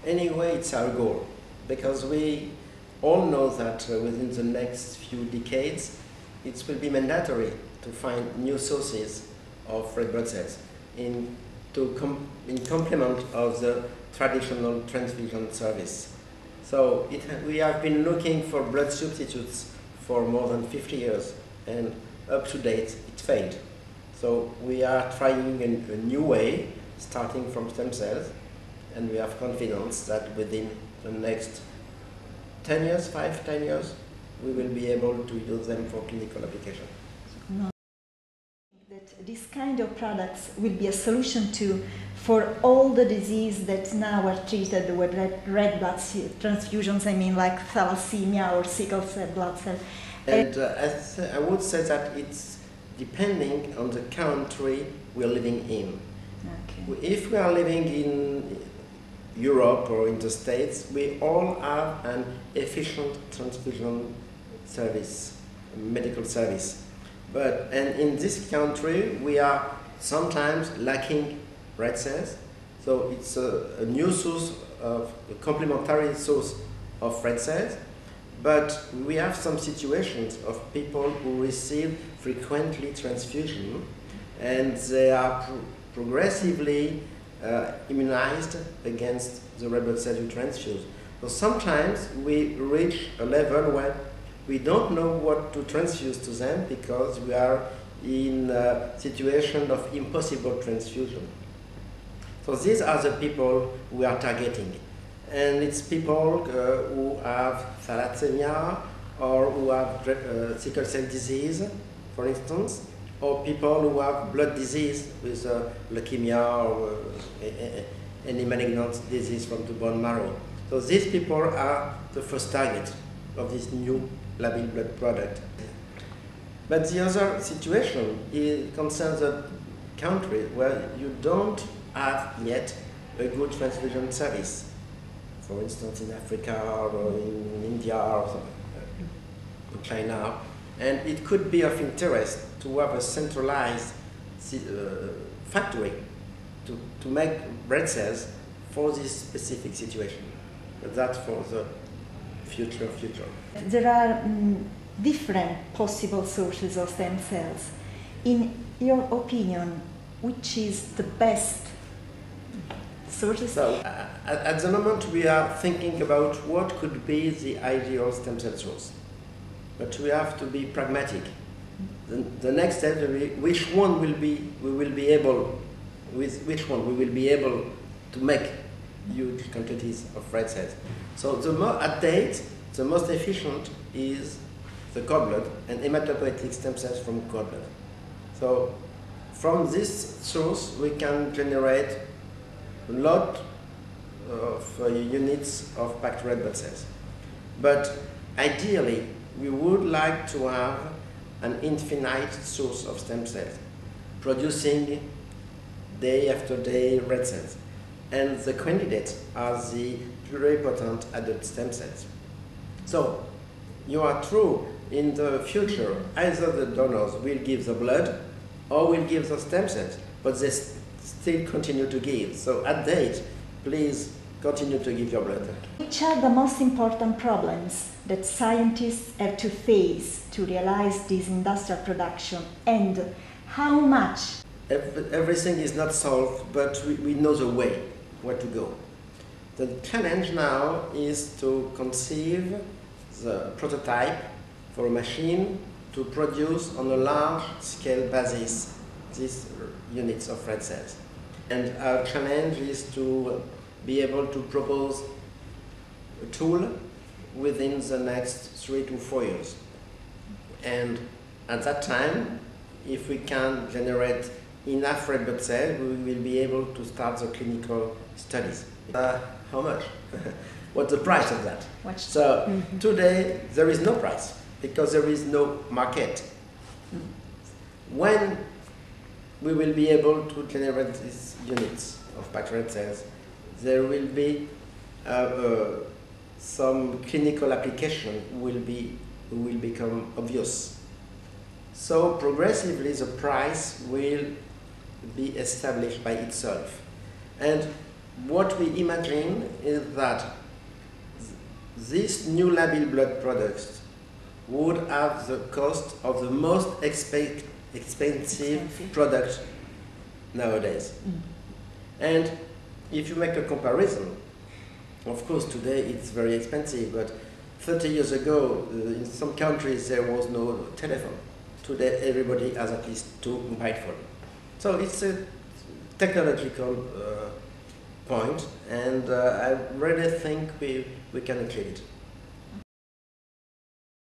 Anyway, it's our goal, because we all know that within the next few decades, it will be mandatory to find new sources of red blood cells in complement of the traditional transfusion service. So we have been looking for blood substitutes for more than 50 years, and up to date it failed. So we are trying a new way, starting from stem cells, and we have confidence that within the next 10 years, 5-10 years, we will be able to use them for clinical application. That this kind of products will be a solution for all the diseases that now are treated with red blood transfusions, I mean like thalassemia or sickle cell blood cell. And I would say that it's depending on the country we're living in. Okay. If we are living in Europe or in the States, we all have an efficient transfusion service, medical service. And in this country, we are sometimes lacking red cells, so it's a new source of a complementary source of red cells. But we have some situations of people who receive frequently transfusion, and they are progressively immunized against the red blood cells we transfuse. So sometimes we reach a level where we don't know what to transfuse to them because we are in a situation of impossible transfusion. So these are the people we are targeting. And it's people who have thalassemia or who have sickle cell disease, for instance, or people who have blood disease with leukemia or any malignant disease from the bone marrow. So these people are the first target of this new labile blood product. But the other situation concerns a country where you don't have yet a good transfusion service. For instance, in Africa or in India or in China. And it could be of interest to have a centralized factory to make red cells for this specific situation. But that's for the future. There are different possible sources of stem cells. In your opinion, which is the best sources? So, at the moment we are thinking about what could be the ideal stem cell source. But we have to be pragmatic. The next step will be which one we will be able to make huge quantities of red cells. So the most efficient is the cord blood and hematopoietic stem cells from cord blood. So from this source we can generate a lot of units of packed red blood cells. But ideally we would like to have an infinite source of stem cells producing day after day red cells. And the candidates are the pluripotent adult stem cells. So you are true, in the future either the donors will give the blood or will give the stem cells, but they still continue to give. So at date, please continue to give your blood. Which are the most important problems that scientists have to face to realize this industrial production, and how much? Everything is not solved, but we know the way where to go. The challenge now is to conceive the prototype for a machine to produce on a large scale basis these units of red cells. And our challenge is to be able to propose a tool within the next 3 to 4 years. And at that time, if we can generate enough red blood cells, we will be able to start the clinical studies. How much? What's the price of that? So today there is no price because there is no market. When we will be able to generate these units of packed red cells, there will be some clinical application will become obvious. So progressively the price will be established by itself. And what we imagine is that these new label blood products would have the cost of the most expensive product nowadays. And if you make a comparison, of course today it's very expensive, but 30 years ago in some countries there was no telephone. Today everybody has at least 2 mobile phones. So it's a technological point, and I really think we can achieve it.